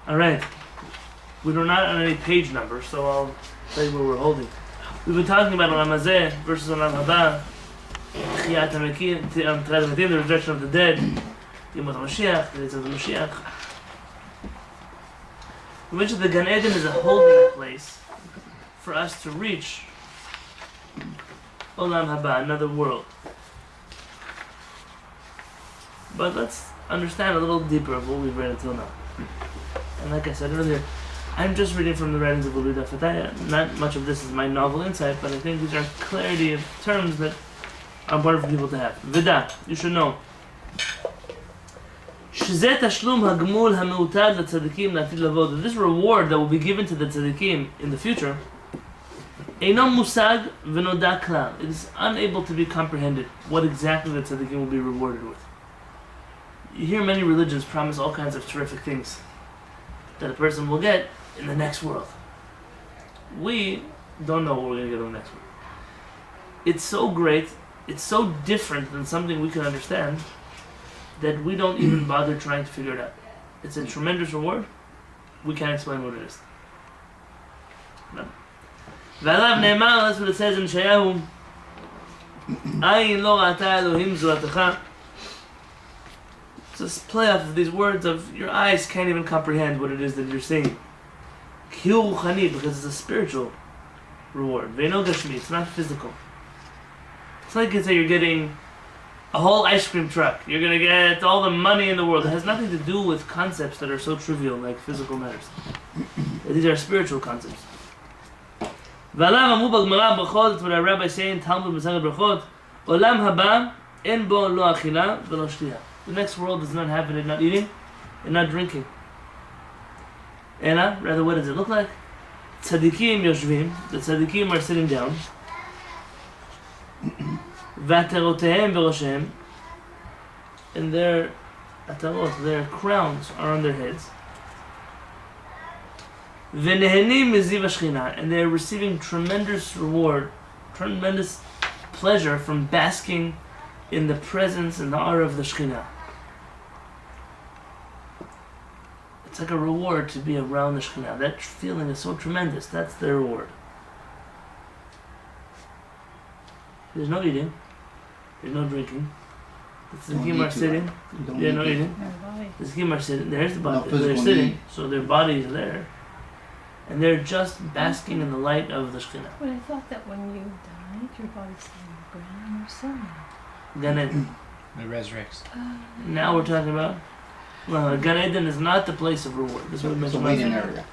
Alright. We're not on any page number, so I'll tell you where we're holding. We've been talking about Olam Hazeh versus Olam Haba, Kehillat the resurrection of the dead, Yemot HaMashiach, the days of the Mashiach. We mentioned the Gan Eden is a holding place for us to reach Olam Haba, another world. But let's understand a little deeper of what we've read until now. And like I said earlier, I'm just reading from the writings of Uluda Fataya. Not much of this is my novel insight, but I think these are clarity of terms that are important for people to have. Vida, you should know. That this reward that will be given to the tzaddikim in the future, it is unable to be comprehended what exactly the tzaddikim will be rewarded with. You hear many religions promise all kinds of terrific things that a person will get in the next world. We don't know what we're going to get in the next world. It's so great, it's so different than something we can understand that we don't even bother trying to figure it out. It's a tremendous reward. We can't explain what it is. No. That's what it says in Shaar. Just play off of these words of your eyes can't even comprehend what it is that you're seeing. Because it's a spiritual reward. It's not physical. It's like you say you're getting a whole ice cream truck. You're going to get all the money in the world. It has nothing to do with concepts that are so trivial like physical matters. These are spiritual concepts. That's what our rabbi is saying, Talmud Masechet Brachot, Olam haba en bo lo achila velo shtiya. The next world does not have it, not eating and not drinking. Ela, rather, what does it look like? Tzadikim yoshvim, the tzadikim are sitting down. V'aterotehem v'roshem, and their atarot, their crowns are on their heads. V'nehenim miziv hashchina, and they're receiving tremendous reward, tremendous pleasure from basking in the presence and the aura of the Shekhinah. It's like a reward to be around the Shekhinah. That feeling is so tremendous. That's their reward. There's no eating. There's no drinking. The tzaddikim are sitting. They're not eating. The tzaddikim are sitting. There's the body. They're sitting, so their body is there. And they're just basking in the light of the Shekhinah. But I thought that when you died, your body's still on the ground and you're still Gan Eden. It resurrects. Now we're talking about... Well, Gan Eden is not the place of reward. This is what we mentioned last time.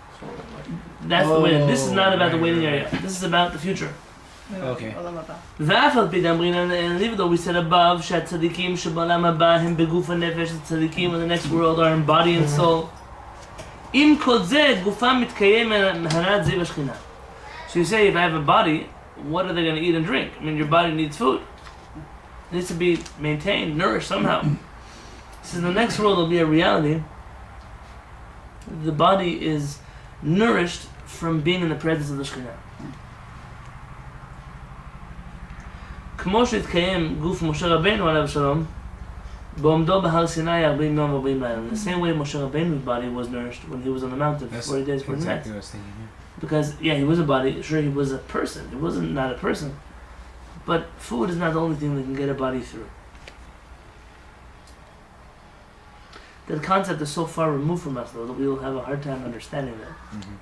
That's the waiting. This is not about the waiting area. This is about the future. Okay. And even though we said above, שהצדיקים שבעולם הבא הם בגוף הנפש, the tzadikim in the next world are in body and soul. עם כל זה, גופם מתקיים מהנת זיו השכינה. So you say, if I have a body, what are they going to eat and drink? I mean, your body needs food. It needs to be maintained, nourished somehow. So in the next world will be a reality. The body is nourished from being in the presence of the Shekhinah. כמו שהתקיים גוף משה רבנו עליו שלום, בעומדו בהר סיני 40 יום ו40 לילה. In the same way Moshe Rabbeinu's body was nourished when he was on the mountain for 40 days, 40 nights. Exactly what I was thinking, yeah. Because, yeah, he was a body. Sure, he was a person. He wasn't not a person. But food is not the only thing that can get a body through. That concept is so far removed from us, though, that we will have a hard time understanding that. Mm-hmm.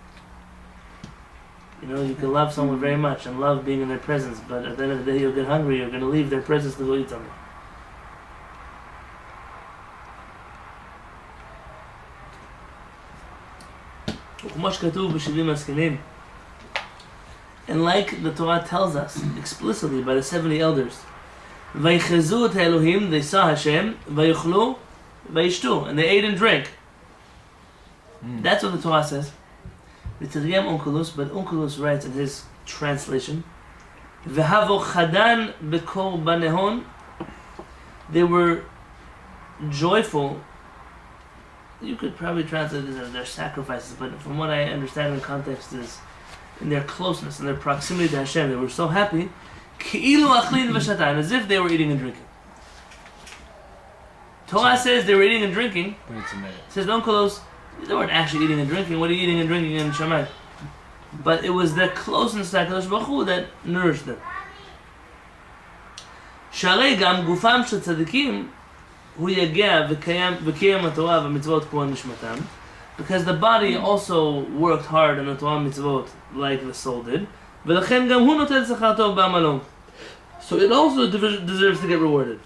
You know, you can love someone very much and love being in their presence, but at the end of the day, you'll get hungry. You're going to leave their presence to go eat something. And like the Torah tells us explicitly by the 70 elders, ויחזו את האלוהים, they saw Hashem, ויאכלו, וישתו, and they ate and drank. That's what the Torah says. But Onkelos writes in his translation, "V'havo chadan bekorbanehon." They were joyful. You could probably translate this as their sacrifices, but from what I understand in context is in their closeness and their proximity to Hashem, they were so happy, ki'ilu achlin v'shatan, as if they were eating and drinking. Torah says they were eating and drinking. But it's a minute. Says Onkelos, They weren't actually eating and drinking. What are you eating and drinking in Shamayim? But it was their closeness to HaKadosh Baruch Hu that nourished them. שהרי גם גופם של צדיקים הוא יגיע וקיים התורה והמצוות כמו נשמתם, because the body also worked hard on the Torah mitzvot like the soul did, ולכן גם הוא נוטל שכר טוב בעמלו. So it also deserves to get rewarded.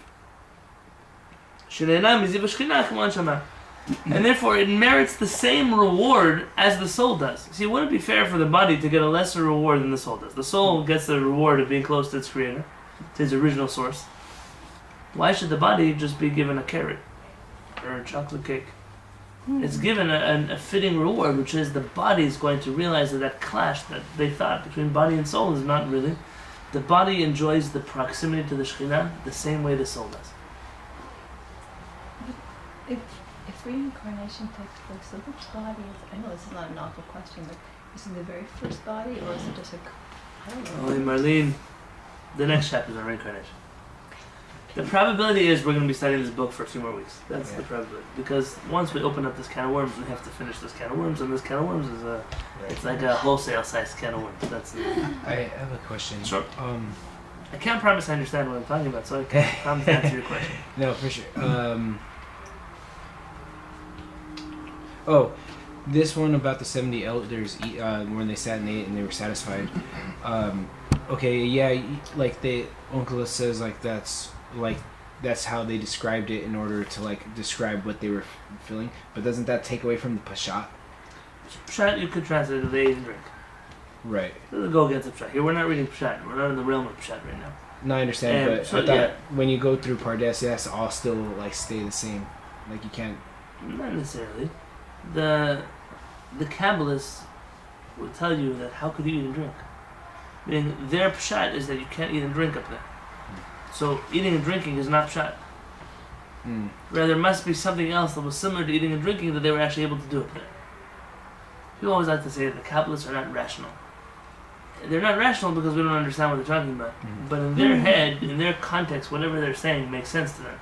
שנהנה מזיו השכינה כמו הנשמה. And therefore it merits the same reward as the soul does. See, it wouldn't be fair for the body to get a lesser reward than the soul does. The soul gets the reward of being close to its creator, to its original source. Why should the body just be given a carrot or a chocolate cake? It's given a fitting reward, which is the body is going to realize that clash that they thought between body and soul is not really. The body enjoys the proximity to the Shekhinah the same way the soul does. If reincarnation takes place, so which body is it? I know this is not an awful question, but is it the very first body or is it just I don't know. Only Marlene, the next chapter is on reincarnation. The probability is we're going to be studying this book for a few more weeks. That's the probability. Because once we open up this can of worms, we have to finish this can of worms, and this can of worms is it's like a wholesale-sized can of worms. That's I have a question. Sure. I can't promise I understand what I'm talking about, so I can't promise to answer your question. No, for sure. This one about the 70 elders when they sat and ate and they were satisfied. Like the Onkelos says, that's how they described it in order to describe what they were feeling. But doesn't that take away from the Pashat? Pshat, you could translate it, they ate and drink. Right. Doesn't go against the Pshat. Here, we're not reading Pshat. We're not in the realm of Pshat right now. No, I understand, but so, I thought when you go through Pardes, it has to all still stay the same. You can't. Not necessarily. The Kabbalists would tell you that how could you eat and drink? Meaning their Pshat is that you can't eat and drink up there. So eating and drinking is not Pshat. Rather, there must be something else that was similar to eating and drinking that they were actually able to do up there. People always like to say that the Kabbalists are not rational. They're not rational because we don't understand what they're talking about. But in their head, in their context, whatever they're saying makes sense to them.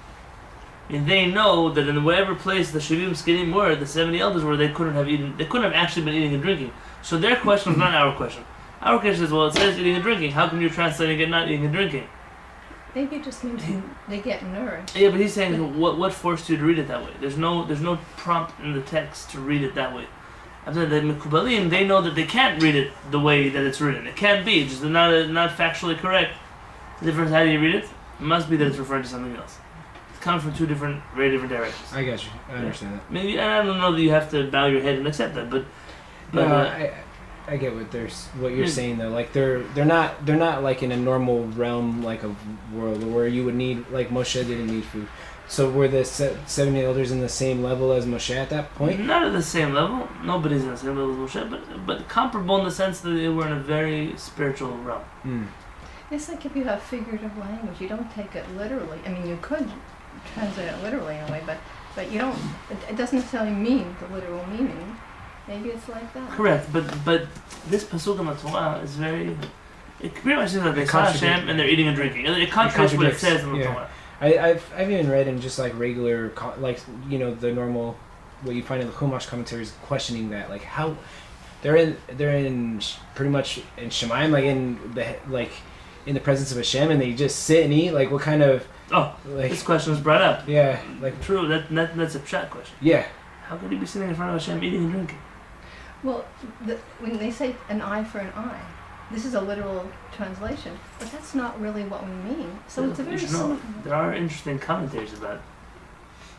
And they know that in whatever place the Shivim Skinim were, the 70 elders were, they couldn't have actually been eating and drinking. So their question is not our question. Our question is, well, it says eating and drinking. How come you're translating it not eating and drinking? Maybe it just means they get nourished. Yeah, but he's saying what forced you to read it that way? There's no prompt in the text to read it that way. After the Mekubalim, they know that they can't read it the way that it's written. It can't be. It's just not factually correct. The difference, how do you read it? It must be that it's referring to something else. Coming from two very different directions. I got you. I understand that. Maybe I don't know that you have to bow your head and accept that, but no, I get what you're saying though. They're not like in a normal realm like a world where you would need Moshe didn't need food. So were the 70 elders in the same level as Moshe at that point? Not at the same level. Nobody's in the same level as Moshe, but comparable in the sense that they were in a very spiritual realm. It's like if you have figurative language, you don't take it literally. I mean, you could translate it literally in a way, but you don't. It doesn't necessarily mean the literal meaning. Maybe it's like that. Correct, but this pasuk in the Torah is very. It pretty much says that they saw Hashem and they're eating and drinking. It contradicts what it says in the Torah. I've even read in just regular the normal what you find in the Chumash commentaries questioning that how they're in pretty much in Shamayim in the presence of Hashem and they just sit and eat what kind of this question was brought up. Yeah, true. That's a pshat question. Yeah. How could you be sitting in front of Hashem eating and drinking? Well, when they say an eye for an eye, this is a literal translation, but that's not really what we mean. So it's a very simple. There are interesting commentaries about it.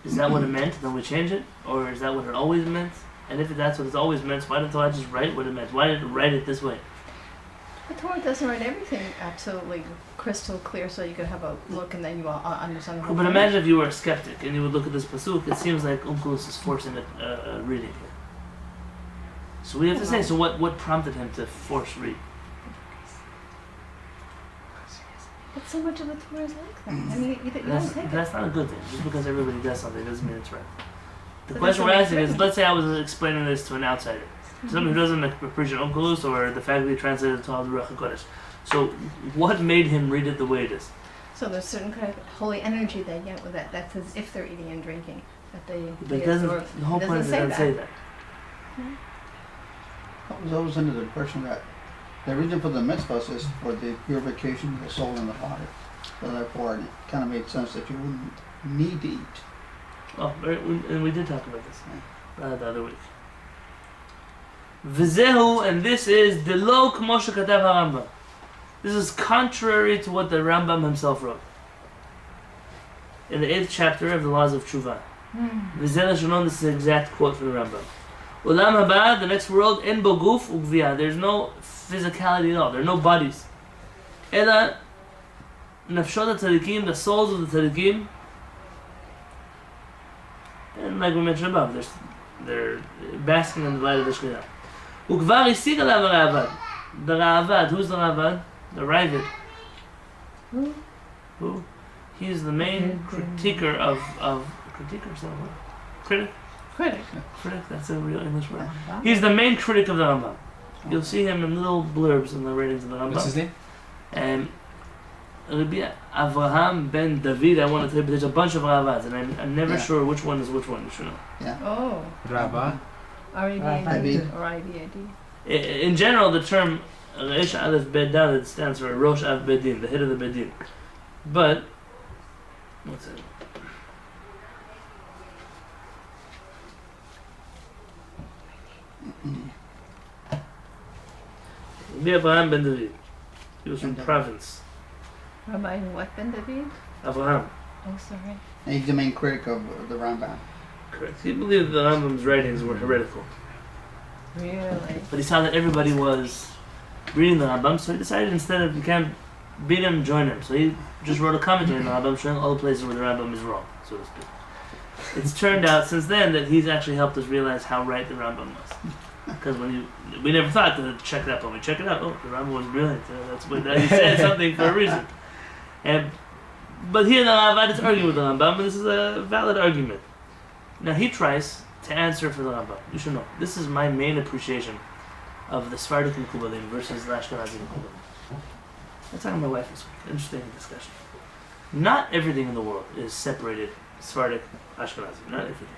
Is that what it meant, then we change it? Or is that what it always meant? And if that's what it's always meant, why didn't I just write what it meant? Why did it write it this way? The Torah doesn't write everything absolutely crystal clear so you can have a look and then you understand the whole But imagine if you were a skeptic and you would look at this pasuk, it seems like Onkelos is forcing a reading here. So we have to say, so what prompted him to force read? But so much of the Torah is like that. I mean, you don't take that's not a good thing. Just because everybody does something doesn't mean it's right. The So question we're that's asking what is, let's say I was explaining this to an outsider. Someone who doesn't appreciate Onkelos or the fact that he translated the Torah Ruach HaKodesh. So what made him read it the way it is? So there's certain kind of holy energy they get with that. That's as if they're eating and drinking. That they But it doesn't, absorb. the whole It point is it doesn't doesn't say that. I was always under the impression that the reason for the mitzvahs is for the purification of the soul and the body. So therefore, it kind of made sense that you wouldn't need to eat. Oh, and we did talk about this the other week. V'zehu, and this is the lo k'mo shekatav HaRambam. This is contrary to what the Rambam himself wrote in the 8th chapter of the Laws of Tshuva. V'zeh Lashonon, this is an exact quote from the Rambam. Ulam haba, the next world, en bo guf ugviyah. There's no physicality at all. There are no bodies. Ela nafshot tzadikim, the souls of the tzadikim. And like we mentioned above, they're basking in the light of the Shekhinah. Ukvar isig alav Ra'avad. The Ra'avad, who's the Ra'avad? The Ravid. Who? He's the main critiquer of critiquer, is that a word? Critic? Critic, that's a real English word. He's the main critic of the Rambam. You'll see him in little blurbs in the ratings of the Rambam. What's his name? And Rabbi Avraham ben David, I want to tell you, but there's a bunch of Ravads, and I'm never sure which one is which one, you should know. Yeah. Oh. Rabba. R-A-B-A-D. Or I-B-A-D. In general, the term Reish Aleph Bet Dalet stands for Rosh Av Bedin, the head of the Bedin. But, what's it? Rabbi Avraham ben David. He was from province. Rabbi what, Ben David? Avraham. Oh, sorry. And he's the main critic of the Rambam. Correct. He believed the Rambam's writings were heretical. Really? But he saw that everybody was reading the Rambam, so he decided instead of, you can't beat him, join him. So he just wrote a commentary on the Rambam showing all the places where the Rambam is wrong, so to speak. It's turned out since then that he's actually helped us realize how right the Rambam was. Because we never thought to check that, but we check it out. Oh, the Rambam was brilliant. That's what he said something for a reason. But here the Ravad is arguing with the Rambam, and this is a valid argument. Now he tries to answer for the Rambam. You should know. This is my main appreciation of the Sephardic Mekubalim versus the Ashkenazi Mekubalim. I was talking to my wife this week. Interesting discussion. Not everything in the world is separated Sephardic, Ashkenazi. Not everything.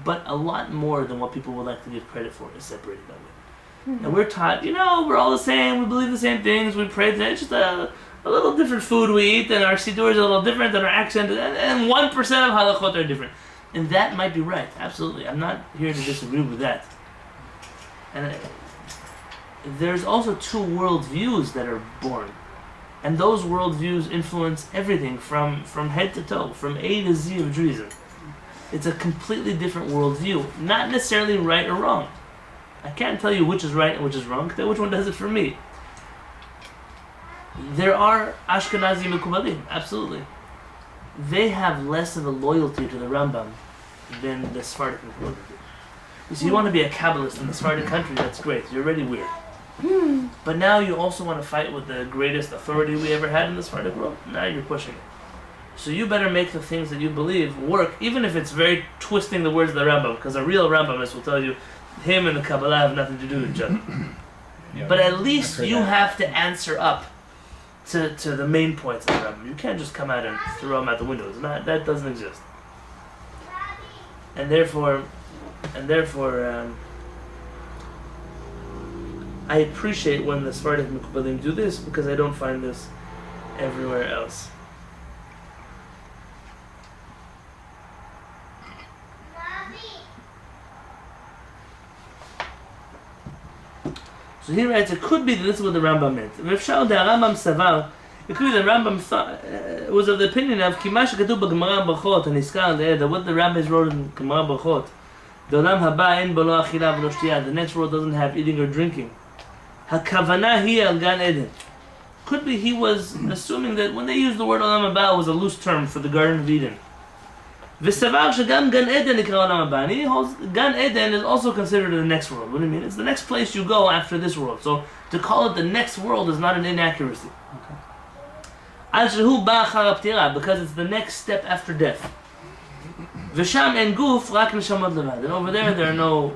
But a lot more than what people would like to give credit for is separated that way. And we're taught, we're all the same, we believe the same things, we pray, it's just a little different food we eat, and our siddur is a little different, and our accent, and 1% of halachot are different. And that might be right, absolutely. I'm not here to disagree with that. And there's also two worldviews that are born. And those worldviews influence everything from head to toe, from A to Z of Judaism. It's a completely different worldview. Not necessarily right or wrong. I can't tell you which is right and which is wrong, because which one does it for me. There are Ashkenazi Mekubalim, absolutely. They have less of a loyalty to the Rambam than the Sephardic Mekubalim do. You see, you want to be a Kabbalist in the Sephardic country, that's great. You're already weird. But now you also want to fight with the greatest authority we ever had in the Sephardic world. Now you're pushing it. So you better make the things that you believe work, even if it's very twisting the words of the Rambam, because a real Rambamist will tell you him and the Kabbalah have nothing to do with each other. Yeah, but at least you have to answer up to the main points of the Rambam. You can't just come out and throw them out the windows. That doesn't exist. And therefore, I appreciate when the Sephardic Mekubalim do this, because I don't find this everywhere else. So he writes, it could be that this is what the Rambam meant. It could be the Rambam was of the opinion of that what the rabbis wrote in Gemara Brachot, the next world doesn't have eating or drinking. Could be he was assuming that when they used the word Olam Haba, it was a loose term for the Garden of Eden. V'savar shegam Gan Eden nikra Olam Haba. And he holds Gan Eden is also considered the next world. What do you mean? It's the next place you go after this world. So to call it the next world is not an inaccuracy. Al shehu ba achar haptira, because it's the next step after death. V'sham en guf rak neshamot levad. And over there are no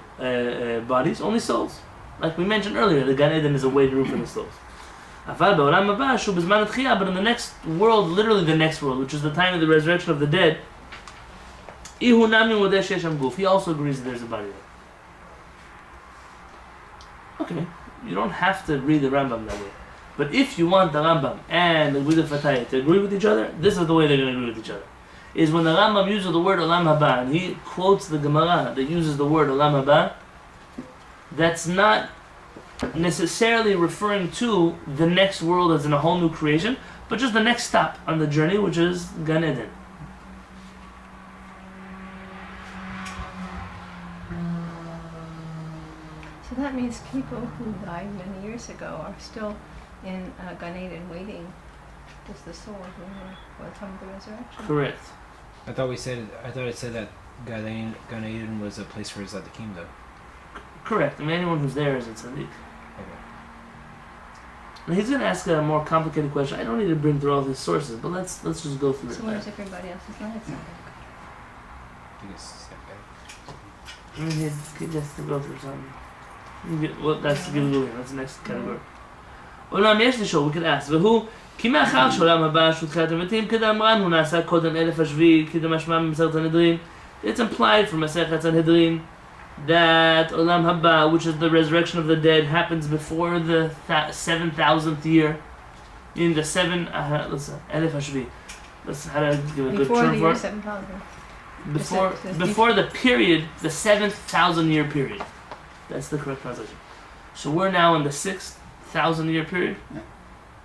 bodies, only souls. Like we mentioned earlier, the Gan Eden is a waiting room for the souls. Aval ba'olam haba shu b'zman atchiyah, but in the next world, literally the next world, which is the time of the resurrection of the dead, he also agrees that there's a body Okay, you don't have to read the Rambam that way. But if you want the Rambam and the Guidah Fatayah to agree with each other, this is the way they're going to agree with each other. Is when the Rambam uses the word Olam Haba, and he quotes the Gemara that uses the word Olam Haba, that's not necessarily referring to the next world as in a whole new creation, but just the next stop on the journey, which is Gan Eden. So that means people who died many years ago are still in Gan Eden waiting. Does the soul will come to the resurrection? Correct. I thought it said that Gan Eden was a place for Tzaddikim, though. Correct. I mean, anyone who's there is a tzaddik. Okay. And he's going to ask a more complicated question. I don't need to bring through all his sources, but let's just go through So it. where's everybody else's lives? I think it's step back. I mean, he has to go through something. Well, that's the Gilgulim. That's the next category. אולם יש לשאול, we could ask, והוא, כי מאחר שעולם הבא שהוא תחיית המתים, כדאמרן, הוא נעשה קודם 1000 השביעי, כדמשמע ממסכת הנדרין. It's implied from Masechet Sanhedrin that Olam Haba, which is the resurrection of the dead, happens before the 7,000th year. In the 7, let's 1000 Hashvi. Let's how to give a good Before term the for year it. 7000. Before the period, the 7,000 year period. That's the correct translation. So we're now in the 6,000 year period. Yeah.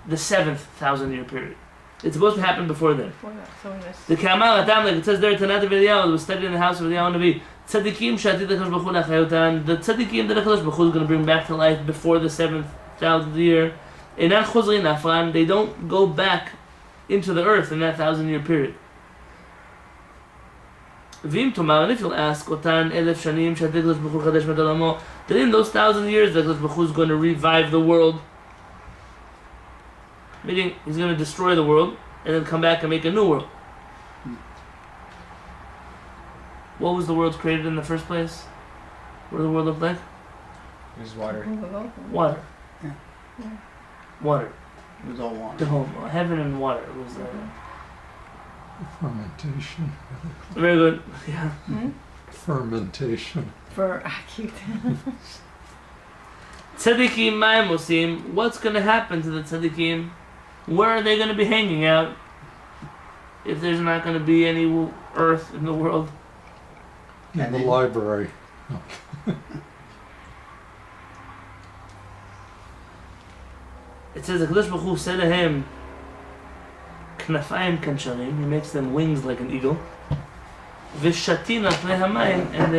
The 7,000 year period. It's supposed to happen before then. Before that, so in this. The Kamal Adam, like it says there, Tanat of Eliyahu, was studied in the house of Eliyahu Navi. Tzadikim Shatid HaKadosh Baruch Hu Lachayotan. The Tzadikim that HaKadosh Baruch Hu is going to bring back to life before the 7,000th year. Einan Chozrin Afran, they don't go back into the earth in that 1,000 year period. Vim Tomar, and if you'll ask, Otan Elef Shanim Shatid HaKadosh Baruch Hu Chadesh Medalamo, that in those 1,000 years, the HaKadosh Baruch Hu is going to revive the world. Meaning, he's going to destroy the world and then come back and make a new world. What was the world created in the first place? What did the world look like? It was water. Water. Yeah. Yeah. Water. It was all The water. whole heaven and water was Fermentation. very good. Yeah. Hmm? Fermentation. For cute. Tzadikim ma'im osim. What's going to happen to the tzadikim? Where are they going to be hanging out if there's not going to be any earth in the world? In the library. It says, HaKadosh Baruch Hu said to him, Knafayim kansharim, he makes them wings like an eagle. Vishatin al pnei hamayim, and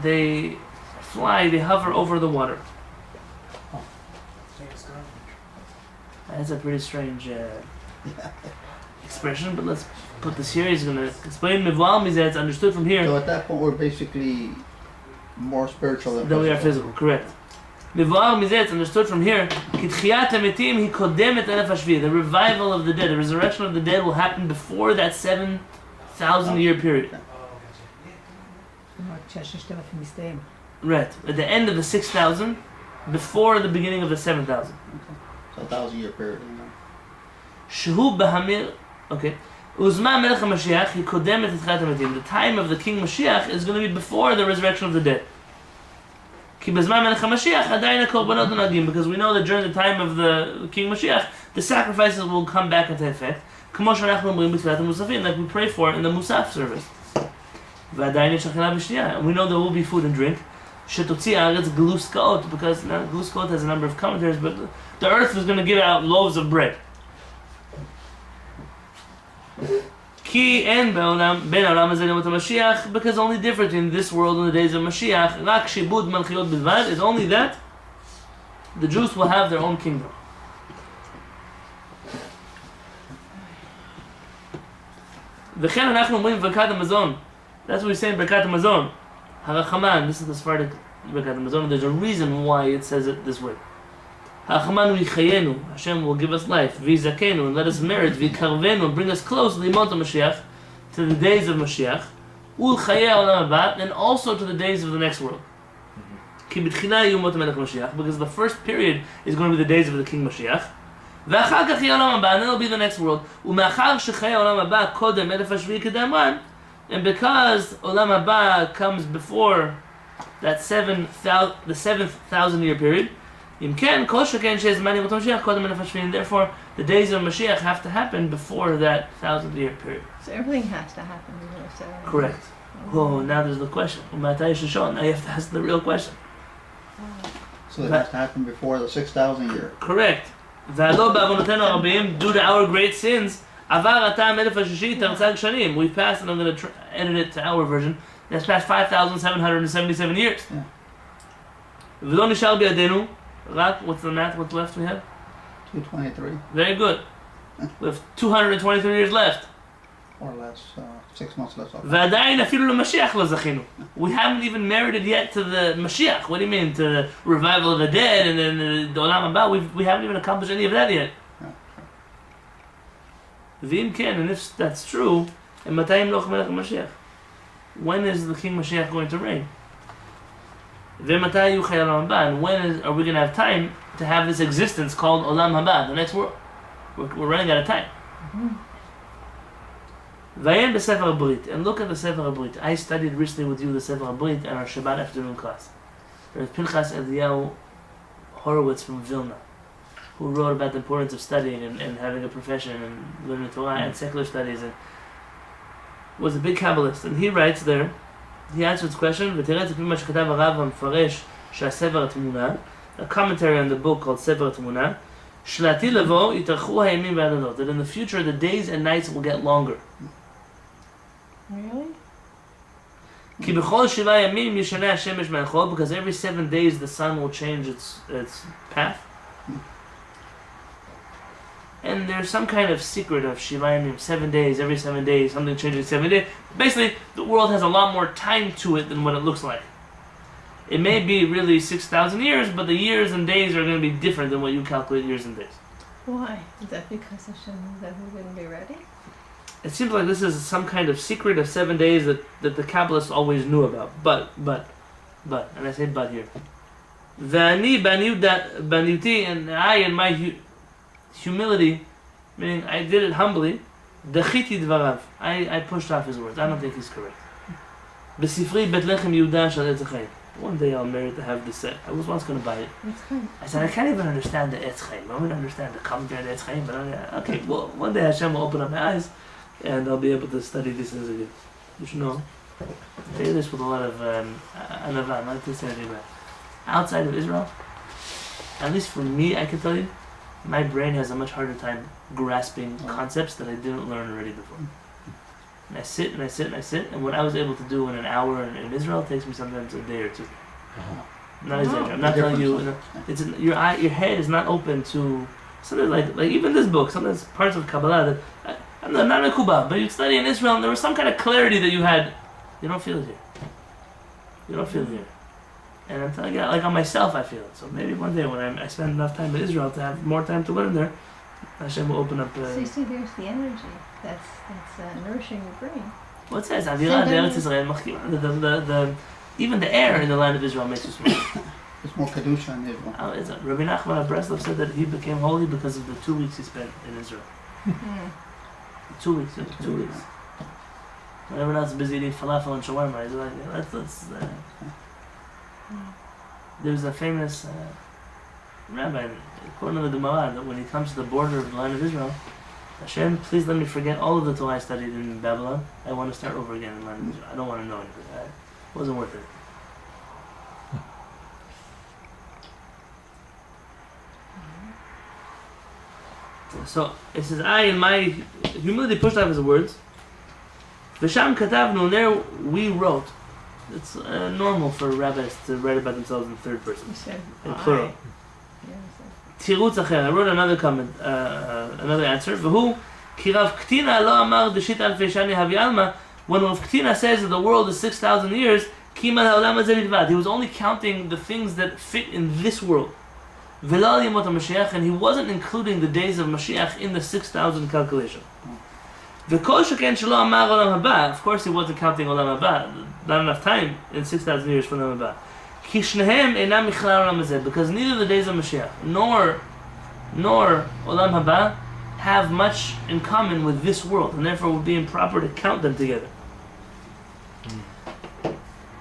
they fly, they hover over the water. That's a pretty strange expression, but let's put this here. He's going to explain Mivwal Mizeh, it's understood from here. So at that point, we're basically more spiritual than Then we are physical, correct. Mivwal Mizeh, it's understood from here. Kitchiyat hametim hi kodemet elef hashvi. The revival of the dead, the resurrection of the dead will happen before that 7,000 year period. Right, at the end of the 6,000, before the beginning of the 7,000. So 1,000 year period. Shehu b'hamir, okay. Uzma melech HaMashiach, he kodemet et tchilat hametim. The time of the King Mashiach is going to be before the resurrection of the dead. Ki b'zman melech HaMashiach, adayin hakorbanot nagim, because we know that during the time of the King Mashiach, the sacrifices will come back into effect. K'mo she'anachnu omrim b'tfilat hamusafim, like we pray for in the Musaf service. V'adayin yesh achila v'shtiya, and we know there will be food and drink. Shetotzi haaretz gelus ka'ot, because gelus ka'ot has a number of commentaries, but the earth is going to give out loaves of bread. Ki en ben olam hazeh lemot HaMashiach, because the only difference in this world and the days of Mashiach, rak shibud malchiot bilvad, is only that the Jews will have their own kingdom. V'chen anachnu omrim b'Birkat HaMazon. That's what we say in Birkat HaMazon. Harachaman, this is the Sephardic Birkat HaMazon. There's a reason why it says it this way. Harachaman v'yichayenu, Hashem will give us life. V'yizakenu, and let us merit. V'yikarvenu, and bring us close limot HaMashiach, to the days of Mashiach. Ul chayei olam haba, and also to the days of the next world. Ki b'tchila yomot melech Mashiach, because the first period is going to be the days of the King Mashiach. V'achar kach yeh olam haba, and then it'll be the next world. U'me'achar shechayei olam haba kodem elef hashvi'i kedamran, and because olam haba comes before that the 7,000 year period. Therefore, the days of Mashiach have to happen before that 1,000 year period. So everything has to happen before the 7. Correct. Oh, now there's the question. Now you have to ask the real question. So it has to happen before the 6,000 year. Correct. Due to our great sins, we've passed, and I'm going to edit it to our version. That's past 5,777 years. Yeah. What's the math? What's left we have? 223 Very good. We have 223 years left. or less, 6 months less. ועדיין אפילו למשיח לא זכינו. We haven't even merited yet to the Mashiach. What do you mean? To the revival of the dead and then the Olam Haba? We haven't even accomplished any of that yet. ואם כן, and if that's true, מתי ימלוך מלך המשיח? When is the King Mashiach going to reign? ומתי יהיו חיי העולם הבא? And when are we going to have time to have this existence called Olam Haba, the next world? We're running out of time. Vayen b'Sefer HaBrit, and look at the Sefer HaBrit. I studied recently with you the Sefer HaBrit in our Shabbat afternoon class. There's Pinchas Eliyahu Horowitz from Vilna, who wrote about the importance of studying and having a profession and learning Torah and secular studies, and was a big Kabbalist. And he writes there, he answers this question, ותראה לפי מה שכתב הרב המפרש שהספר התמונה, a commentary on the book called Sefer HaTmuna, שלעתיד לבוא יתארכו הימים והלילות, that in the future the days and nights will get longer. Really? כי בכל 7 ימים ישנה השמש מהחול, because every 7 days the sun will change its path. And there's some kind of secret of 7 yamim, 7 days, every 7 days, something changes 7 days. Basically, the world has a lot more time to it than what it looks like. It may be really 6,000 years, but the years and days are going to be different than what you calculate years and days. Why? Is that because Hashem knew that we wouldn't be ready? It seems like this is some kind of secret of 7 days that the Kabbalists always knew about. But, and I say but here. V'ani baniuti, and I in my humility, meaning I did it humbly, dachiti dvarav, I pushed off his words. I don't think he's correct. B'sifri Betlechem Yehuda shel Etz Chaim. One day I'll merit to have this set. I was once going to buy it. I said, I can't even understand the Etz Chaim. I don't understand the commentary of the Etz Chaim, but okay, well, one day Hashem will open up my eyes, and I'll be able to study these things again. You should know. I say this with a lot of anava, not to say anything bad. Outside of Israel, at least for me, I can tell you, my brain has a much harder time grasping concepts that I didn't learn already before. And I sit and I sit and I sit, and what I was able to do in an hour in Israel takes me sometimes a day or two. Not exaggerating. I'm not telling you. It's your head is not open to something like even this book. Sometimes parts of Kabbalah that I'm not a Kuba, but you study in Israel, and there was some kind of clarity that you had. You don't feel it here. You don't feel it here. And I'm telling you, like on myself, I feel it. So maybe one day when I spend enough time in Israel to have more time to learn there, Hashem will open up. So you see, there's the energy that's nourishing your brain. What says Avirah Eretz Israel Machkim? Even the air in the land of Israel makes you smile. It's more kedusha in Israel. Rabbi Nachman of Breslov said that he became holy because of the 2 weeks he spent in Israel. 2 weeks. 2 weeks. When everyone else is busy eating falafel and shawarma, he's like, let's. There's a famous rabbi, according to the Gemara, that when he comes to the border of the land of Israel, Hashem, please let me forget all of the Torah I studied in Babylon. I want to start over again in the land of Israel. I don't want to know anything. It wasn't worth it. So it says, I in my humility pushed off his words. V'sham katavnu, there we wrote. It's normal for rabbis to write about themselves in third person, in plural. Tirutz acher. I wrote another comment, another answer. V'hu ki Rav Ktina lo amar deshit alfei shani havi alma. When Rav Ktina says that the world is 6,000 years, kimal haolam hazeh bilvad. He was only counting the things that fit in this world. V'lo al yemot HaMashiach, and he wasn't including the days of Mashiach in the 6,000 calculation. V'kol sheken shelo amar olam haba. Of course, he wasn't counting olam haba. Not enough time in 6,000 years for olam haba. Ki shnehem einam michlal olam hazeh, because neither the days of Mashiach nor olam haba have much in common with this world, and therefore it would be improper to count them together.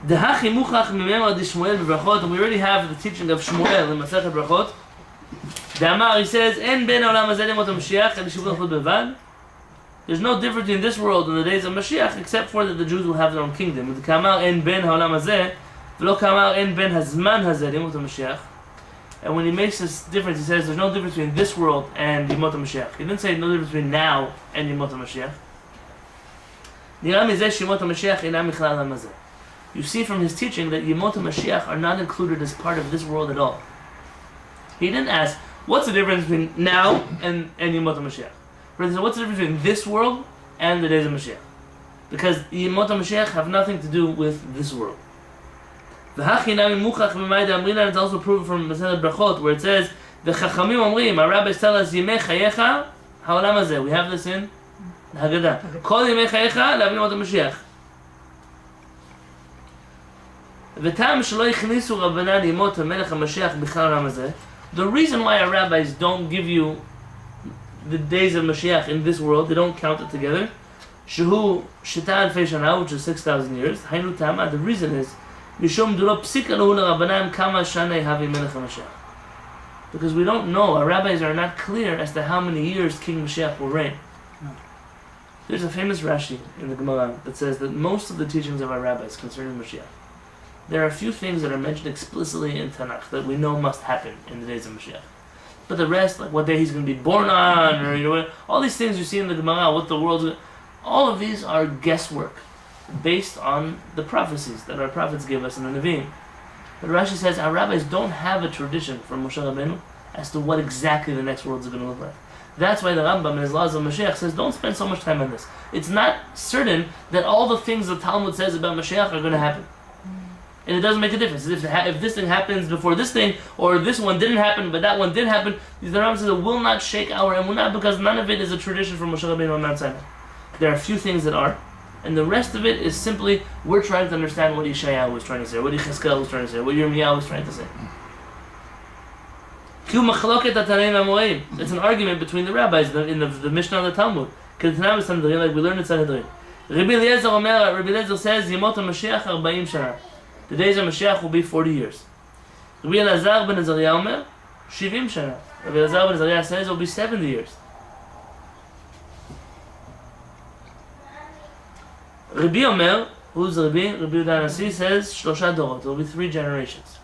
Dehachi muchach mimenu ad Shmuel b'brachot, and we already have the teaching of Shmuel in Masechet Brachot. De'amar, he says, En ben olam hazeh lemot HaMashiach el yishuvah l'chut bevad. There's no difference in this world and the days of Mashiach, except for that the Jews will have their own kingdom. Kamar en ben haolam hazeh, v'lo kamar en ben hazman hazeh lemot HaMashiach. And when he makes this difference, he says there's no difference between this world and Yemot HaMashiach. He didn't say no difference between now and Yemot HaMashiach. You see from his teaching that Yemot HaMashiach are not included as part of this world at all. He didn't ask, what's the difference between now and Yemot HaMashiach? But he said, what's the difference between this world and the days of Mashiach? Because Yemot HaMashiach have nothing to do with this world. It's also proven from Masechet Brachot, where it says, the Chachamim Omrim, our rabbis tell us, Yemei Chayecha Haolam Hazeh. We have this in Haggadah. Kol Yemei Chayecha Le'avim Yemot HaMashiach. V'tam shelo yichnisu Rabbanan Yemot HaMelech HaMashiach B'chal Haolam Hazeh. The reason why our rabbis don't give you the days of Mashiach in this world, they don't count it together. Shehu Shita Alfei Shana, which is 6,000 years. Hainu Tama. The reason is Mishum Duro Psika Lahu LeRabbanan Kama Shanei Havi Melech HaMashiach. Because we don't know, our rabbis are not clear as to how many years King Mashiach will reign. There's a famous Rashi in the Gemara that says that most of the teachings of our rabbis concerning Mashiach, there are a few things that are mentioned explicitly in Tanakh that we know must happen in the days of Mashiach. But the rest, like what day he's going to be born on, or all these things you see in the Gemara, what the world's, all of these are guesswork based on the prophecies that our prophets give us in the Nevi'im. But Rashi says our rabbis don't have a tradition from Moshe Rabbeinu as to what exactly the next world is going to look like. That's why the Rambam in his Laws of Mashiach says don't spend so much time on this. It's not certain that all the things the Talmud says about Mashiach are going to happen. And it doesn't make a difference. If this thing happens before this thing, or this one didn't happen, but that one did happen, the Rambam says it will not shake our emunah because none of it is a tradition from Moshe Rabbeinu on Mount Sinai. There are a few things that are, and the rest of it is simply we're trying to understand what Yeshayahu was trying to say, what Yechezkel was trying to say, what Yirmiyahu was trying to say. It's an argument between the rabbis in the Mishnah and the Talmud. Like we learned in Sanhedrin. Rabbi Eliezer says Yemot HaMashiach 40 shana. The days of Mashiach will be 40 years. Rabbi Elazar ben Azariah Omer 70 shana. Rabbi Elazar ben Azariah says it will be 70 years. Rabbi Omer, who's Rabbi? Rabbi Yonatan Halevy says Shlosha Dorot. It will be 3 generations.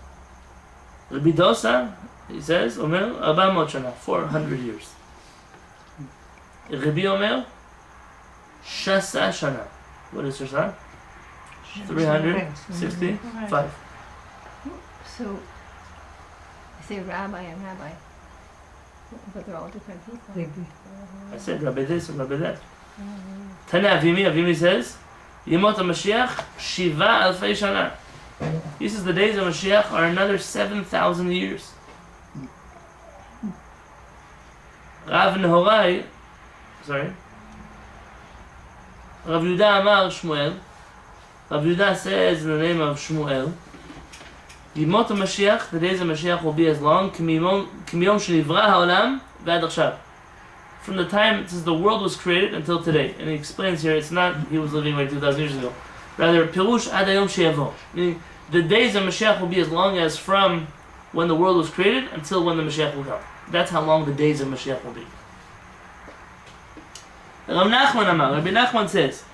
Rabbi Dosa, he says, Omer 400 shana, 400 years. Rabbi Omer Shasa shana. What is Shasa? 365. So, you say rabbi and rabbi, but they're all different people. I said Rabbi this and Rabbi that. Tana Avimi says, Yemot HaMashiach Shiva Alfei Shana. He says the days of Mashiach are another 7,000 years. Rav Nehorai, Rav Yehuda Amar Shmuel. Rav Yehuda says in the name of Shmuel, Yemot HaMashiach, the days of Mashiach will be as long, Kimiyom Shenivra HaOlam V'ad Achshav. From the time since the world was created until today. And he explains here, it's not he was living like 2,000 years ago. Rather, Pirush Ad Hayom She'yavo. Meaning, the days of Mashiach will be as long as from when the world was created until when the Mashiach will come. That's how long the days of Mashiach will be. Rabbi Nachman says,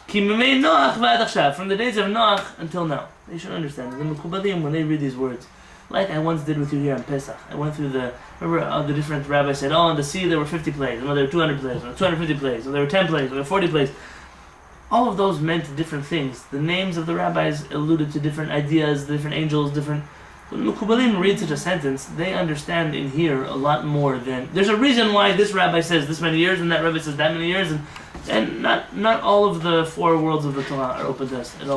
Ki mimei Noach v'ad achshav, from the days of Noach until now. They should understand. The Mekubalim, when they read these words, like I once did with you here on Pesach, I went through the different rabbis said, oh, in the sea there were 50 plagues, or there were 200 plagues, or 250 plagues, or there were 10 plagues, or there were 40 plagues. All of those meant different things. The names of the rabbis alluded to different ideas, different angels, different... When Mekubalim read such a sentence, they understand in here a lot more than... There's a reason why this rabbi says this many years, and that rabbi says that many years, and not all of the 4 worlds of the Torah are open to us at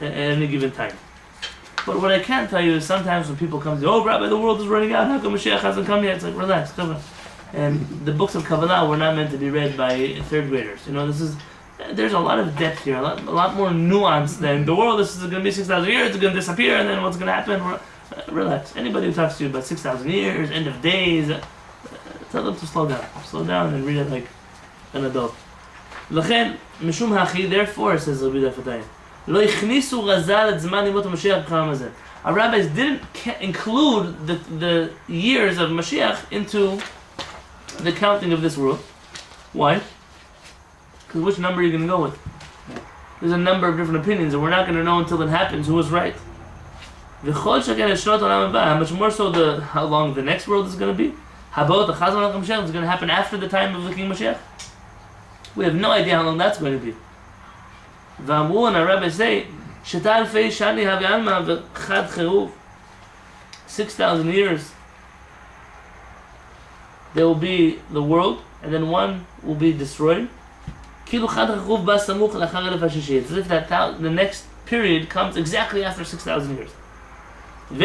any given time. But what I can tell you is sometimes when people come and say, oh, Rabbi, the world is running out, how come Mashiach hasn't come yet? It's like, relax, come on. And the books of Kabbalah were not meant to be read by 3rd graders. There's a lot of depth here, a lot more nuance than the world, this is going to be 6,000 years, it's going to disappear, and then what's going to happen? Relax. Anybody who talks to you about 6,000 years, end of days, tell them to slow down. Slow down and read it like an adult. L'chen, mishum hachi, therefore, says Rabbi Dafatayim, לא הכניסו רז"ל את זמן ימות המשיח בחלום הזה. Our rabbis didn't include the years of Mashiach into the counting of this world. Why? Because which number are you going to go with? There's a number of different opinions, and we're not going to know until it happens who was right. How much more so how long the next world is going to be? How about the Chazon HaMashiach is going to happen after the time of the King Mashiach? We have no idea how long that's going to be. V'amru, and our rabbis say, 6,000 years there will be the world, and then one will be destroyed. It's as if the next period comes exactly after 6,000 years. And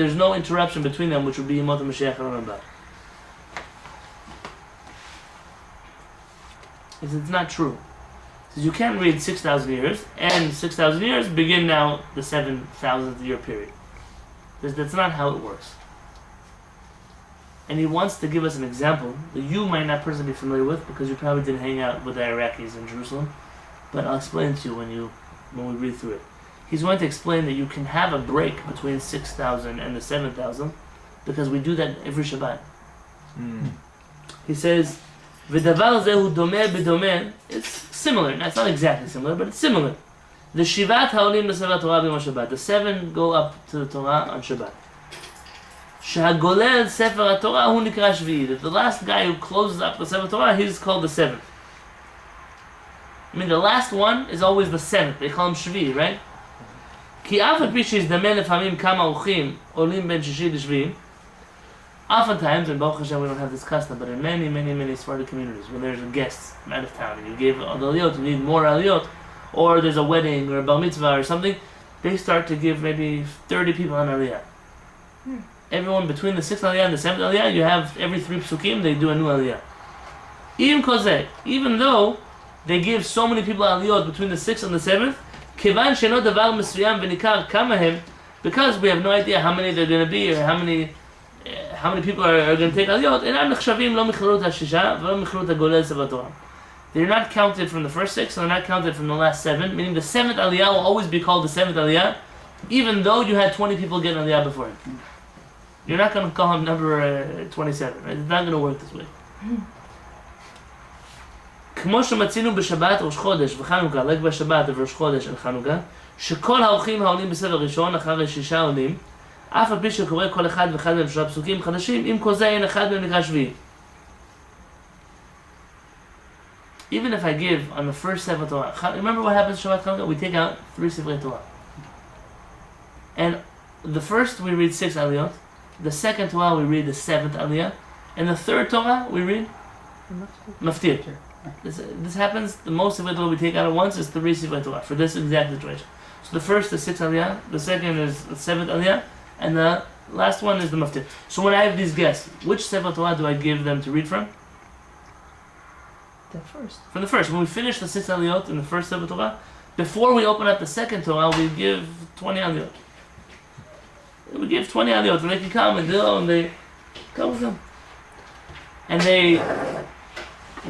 there's no interruption between them, which would be Yemot HaMashiach and Rambam. It's not true. You can't read 6,000 years, and 6,000 years begin now the 7,000th year period. That's not how it works. And he wants to give us an example that you might not personally be familiar with because you probably didn't hang out with the Iraqis in Jerusalem, but I'll explain to you when we read through it. He's going to explain that you can have a break between 6,000 and the 7,000 because we do that every Shabbat. He says, "V'davar zehu domeh b'domeh." It's similar. It's not exactly similar, but it's similar. The Shivat ha'olim l'sefer Torah b'yom Shabbat. The 7 go up to the Torah on Shabbat. Shehagolel sefer Torah hu nikra shvi'i. That the last guy who closes up the sefer Torah, he's called the 7th. I mean, the last one is always the 7th. They call him shvi'i, right? Ki af al pi she'izdamen lefamim kama orchim olim ben shishi l'shvi'i. Oftentimes, and Baruch Hashem we don't have this custom, but in many, many, many Sephardic communities, when there's a guest from out of town and you gave the aliyot, you need more aliyot, or there's a wedding or a bar mitzvah or something, they start to give maybe 30 people an aliyah. Everyone between the 6th aliyah and the 7th aliyah, you have every 3 psukim, they do a new aliyah. Even though they give so many people aliyot between the 6th and the 7th, kivan sheno davar mesuyam v'nikar kama hem, because we have no idea how many they're going to be or how many people are going to take aliyot, they're not counted from the first 6, and they're not counted from the last 7, meaning the 7th aliyah will always be called the 7th aliyah, even though you had 20 people get aliyah before him. You're not going to call him number 27, right? It's not going to work this way. כמו שמצאנו בשבת ראש חודש וחנוכה, like בשבת וראש חודש and חנוכה, שכל האורחים העולים בסבב ראשון אחרי 6 עולים, אף על פי שקורא כל אחד ואחד מהם 3 פסוקים חדשים, עם כל זה אין אחד מהם נקרא שביעי. Even if I give on the first Sefer Torah, remember what happens Shabbat Chanukah? We take out 3 Sefer Torah. And the first we read 6 aliyot, the second Torah we read the 7th aliyah, and the third Torah we read Maftir. This happens, the most Sefer Torah we take out at once is 3 Sefer Torah for this exact situation. So the first is 6 aliyah, the second is the 7th aliyah, and the last one is the Maftir. So when I have these guests, which Sefer Torah do I give them to read from? The first. From the first. When we finish the 6 aliyot in the first Sefer Torah, before we open up the second Torah, we give 20 aliyot. We give 20 aliyot, and they can come and they come with them. And they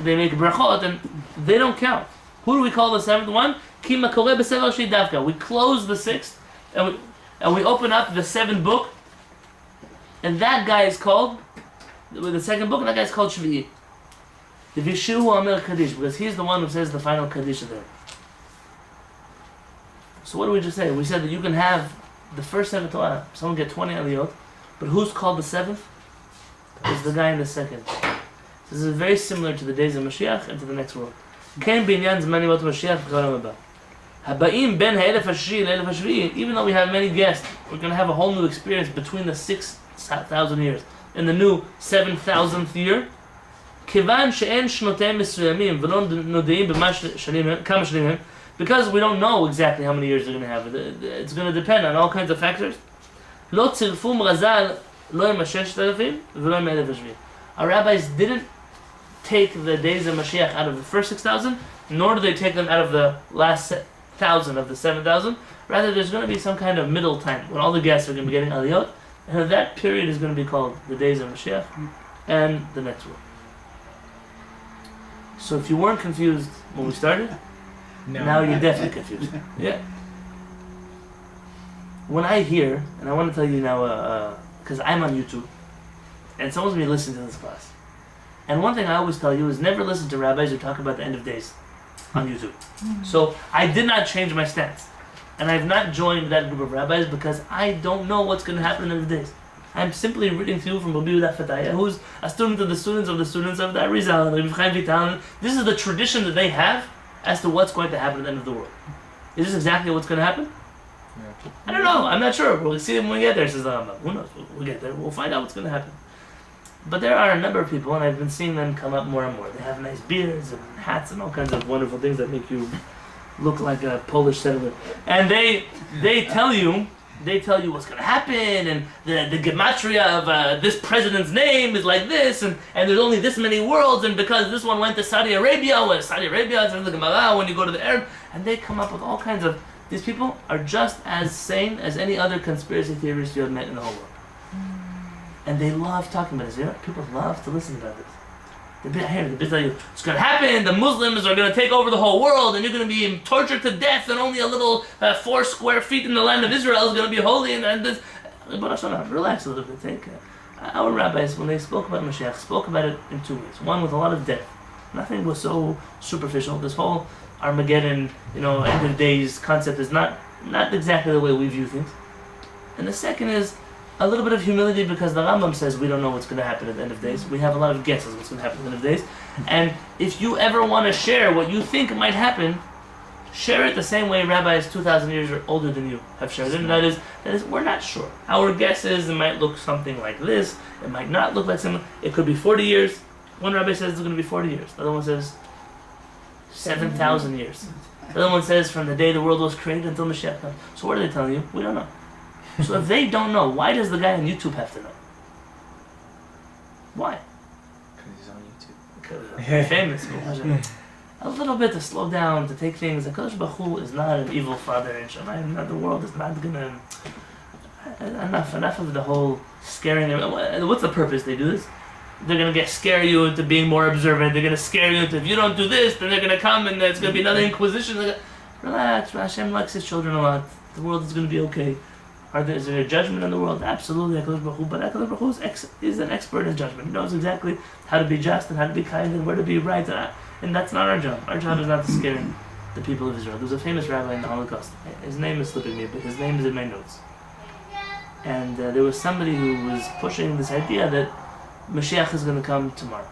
make brachot, and they don't count. Who do we call the 7th one? Ki makoreh b'sefer shei davka. We close the 6th, and we open up the 7th book, and that guy is called, with the second book, and that guy is called Shvi'i. The Vishu Amir Kaddish, because he's the one who says the final Kaddish there. So what did we just say? We said that you can have the first 7 Torah, someone get 20 aliyot, but who's called the 7th? Is the guy in the second. This is very similar to the days of Mashiach and to the next world. Ken binyan zman yemot Mashiach v'cholam haba. Habaim ben ha'elef ha'shvi'i le'elef ha'shvi'i. Even though we have many guests, we're going to have a whole new experience between the 6,000 years and the new 7,000th year. Kivan she'en shnoteim mesuyamim v'lo nodeim kama shanim hem. Because we don't know exactly how many years they're going to have. It's going to depend on all kinds of factors. Lo tzirfum razal lo im ha-6,000 v'lo im ha-1,000 ha'shvi'i. Our rabbis didn't take the days of Mashiach out of the first 6,000, nor do they take them out of the last 1,000 of the 7,000. Rather, there's going to be some kind of middle time when all the guests are going to be getting aliyot, and that period is going to be called the days of Mashiach and the next one. So if you weren't confused when we started, No. Now you're definitely confused. Yeah. When I hear, and I want to tell you now, because I'm on YouTube, and someone's going to be listening to this class. And one thing I always tell you is never listen to rabbis who talk about the end of days on YouTube. So I did not change my stance. And I have not joined that group of rabbis because I don't know what's going to happen in the end of days. I'm simply reading to you from Rabbi Yonatan Halevy, who's a student of the students of the students of the Arizal, and Rabbi Chaim Vital. This is the tradition that they have as to what's going to happen at the end of the world. Is this exactly what's going to happen? I don't know. I'm not sure. We'll see when we get there. Says the Rambam. Who knows? We'll get there. We'll find out what's going to happen. But there are a number of people, and I've been seeing them come up more and more. They have nice beards and hats and all kinds of wonderful things that make you look like a Polish settler. And they tell you what's going to happen, and the gematria of this president's name is like this, and there's only this many worlds, and because this one went to Saudi Arabia, when Saudi Arabia is in the Gemara, when you go to the Arab, and they come up with all kinds of. These people are just as sane as any other conspiracy theorist you have met in the whole world. And they love talking about this. You know, people love to listen about this. They tell you, it's going to happen, the Muslims are going to take over the whole world, and you're going to be tortured to death, and only a little 4 square feet in the land of Israel is going to be holy, and this. But relax a little bit. Our rabbis, when they spoke about Mashiach, spoke about it in 2 ways. One, with a lot of depth. Nothing was so superficial. This whole Armageddon, end of days concept is not exactly the way we view things. And the second is a little bit of humility, because the Rambam says we don't know what's going to happen at the end of days. We have a lot of guesses what's going to happen at the end of days. And if you ever want to share what you think might happen, share it the same way rabbis 2,000 years older than you have shared it. And that is, we're not sure. Our guess is it might look something like this. It might not look like something. It could be 40 years. One rabbi says it's going to be 40 years. The other one says 7,000 years. The other one says from the day the world was created until Mashiach comes. So what are they telling you? We don't know. So if they don't know, why does the guy on YouTube have to know? Why? Because he's on YouTube. Because he's famous. A little bit to slow down, to take things. HaKadosh Baruch Hu is not an evil father in Shamayim. The world is not going to... Enough of the whole scaring them. What's the purpose they do this? They're going to scare you into being more observant. They're going to scare you into, if you don't do this, then they're going to come and it's going to be another inquisition. Relax, Hashem likes his children a lot. The world is going to be okay. Is there a judgment in the world? Absolutely, HaKadosh Baruch Hu. But HaKadosh Baruch Hu is an expert in judgment. He knows exactly how to be just and how to be kind and where to be right. And that's not our job. Our job is not to scare the people of Israel. There was a famous rabbi in the Holocaust. His name is slipping me, but his name is in my notes. And there was somebody who was pushing this idea that Mashiach is going to come tomorrow.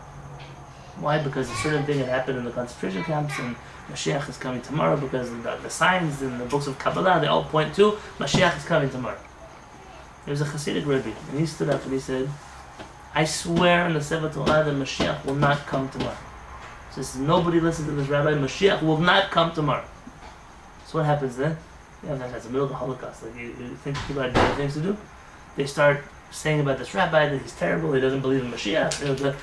Why? Because a certain thing had happened in the concentration camps, and Mashiach is coming tomorrow because the signs in the books of Kabbalah, they all point to Mashiach is coming tomorrow. There was a Hasidic Rebbe, and he stood up and he said, I swear in the Sefer Torah that Mashiach will not come tomorrow. So says, nobody listen to this rabbi, Mashiach will not come tomorrow. So what happens then? That's the middle of the Holocaust. Like you think people had better things to do? They start saying about this rabbi that he's terrible, he doesn't believe in Mashiach.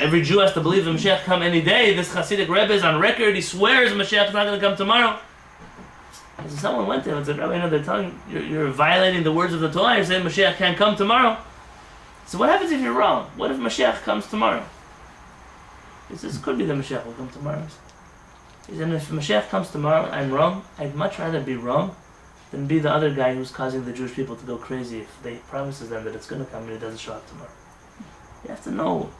Every Jew has to believe in Mashiach come any day. This Hasidic Rebbe is on record, he swears Mashiach is not going to come tomorrow. And so someone went to him and said, Rabbi, they're telling you, you're violating the words of the Torah, you're saying Mashiach can't come tomorrow. So what happens if you're wrong? What if Mashiach comes tomorrow? He says, could be that Mashiach will come tomorrow. He said, if Mashiach comes tomorrow, I'm wrong, I'd much rather be wrong than be the other guy who's causing the Jewish people to go crazy if they promises them that it's going to come and it doesn't show up tomorrow. You have to know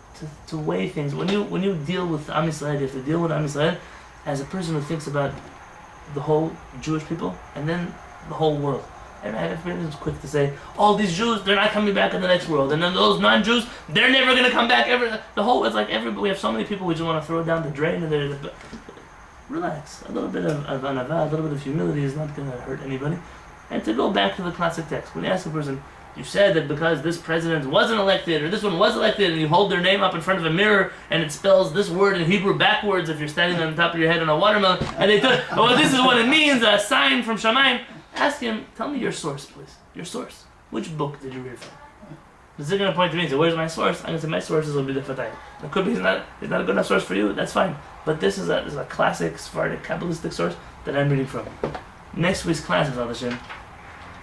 to weigh things. When you deal with Am Yisrael, you have to deal with Am Yisrael as a person who thinks about the whole Jewish people and then the whole world. And everybody's quick to say, all these Jews, they're not coming back in the next world. And then those non-Jews, they're never going to come back ever. It's like we have so many people we just want to throw down the drain. And relax. A little bit of anava, a little bit of humility is not going to hurt anybody. And to go back to the classic text, when you ask a person, you said that because this president wasn't elected or this one was elected, and you hold their name up in front of a mirror and it spells this word in Hebrew backwards if you're standing on top of your head on a watermelon, and they thought, oh, this is what it means, a sign from Shamayim. Ask him, tell me your source, please. Your source. Which book did you read from? Is he going to point to me and say, where's my source? I'm going to say, my sources will be the Fatayim. It could be he's not a good enough source for you, that's fine. But this is a classic Sephardic Kabbalistic source that I'm reading from. Next week's class, B'ezrat Hashem,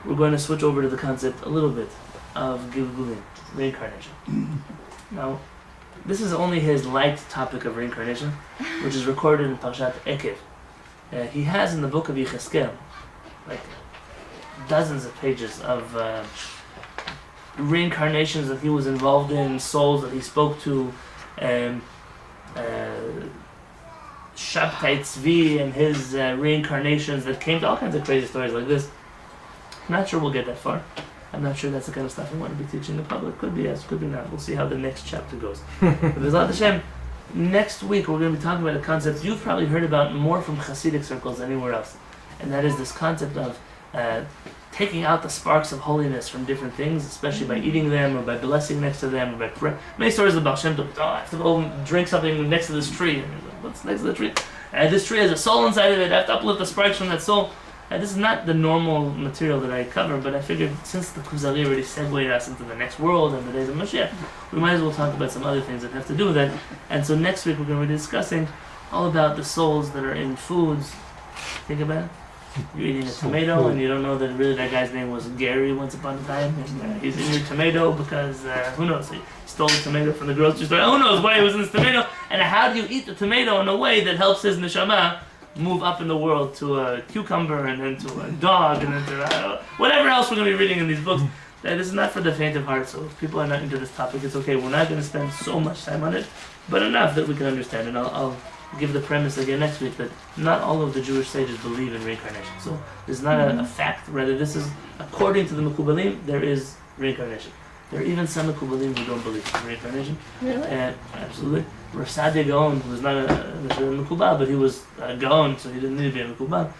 we're going to switch over to the concept a little bit of Gilgulim, reincarnation. Now, this is only his light topic of reincarnation, which is recorded in Parshat Ekev. he has in the book of Yechezkel, like dozens of pages of reincarnations that he was involved in, souls that he spoke to, Shabtai Tzvi and his reincarnations that came to all kinds of crazy stories like this. I'm not sure we'll get that far. I'm not sure that's the kind of stuff I want to be teaching the public. Could be yes, could be not. We'll see how the next chapter goes. But B'ezrat Hashem, next week we're going to be talking about a concept you've probably heard about more from Hasidic circles than anywhere else. And that is this concept of taking out the sparks of holiness from different things, especially by eating them or by blessing next to them or by prayer. Many stories about Shem Tov. Oh, I have to go drink something next to this tree. And like, what's next to the tree? This tree has a soul inside of it. I have to uplift the sparks from that soul. This is not the normal material that I cover, but I figured since the Kuzari already segued us into the next world and the days of Mashiach, we might as well talk about some other things that have to do with that. And so next week we're going to be discussing all about the souls that are in foods. Think about it. You're eating a tomato and you don't know that really that guy's name was Gary once upon a time. And he's in your tomato because, who knows, he stole the tomato from the grocery store. Who knows why he was in this tomato. And how do you eat the tomato in a way that helps his neshama move up in the world to a cucumber and then to a dog and then to whatever else we're going to be reading in these books. This is not for the faint of heart, so if people are not into this topic, it's okay. We're not going to spend so much time on it, but enough that we can understand. And I'll give the premise again next week that not all of the Jewish sages believe in reincarnation. So this is not a fact, rather this is, according to the Mekubalim, there is reincarnation. There are even some Mekubalim who don't believe in reincarnation. Really? Absolutely. Rav Saadia Gaon, who was not a Mekubal, but he was a Gaon, so he didn't need to be a Mekubal.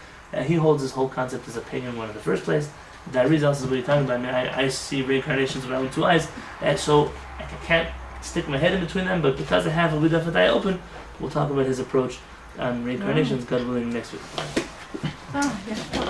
He holds this whole concept as a pagan one in the first place. The Arizal says what you're talking about. I see reincarnations with my own two eyes, so I can't stick my head in between them, but because I have a Lidah Fatay open, we'll talk about his approach on reincarnations, God willing, next week. Oh, yeah.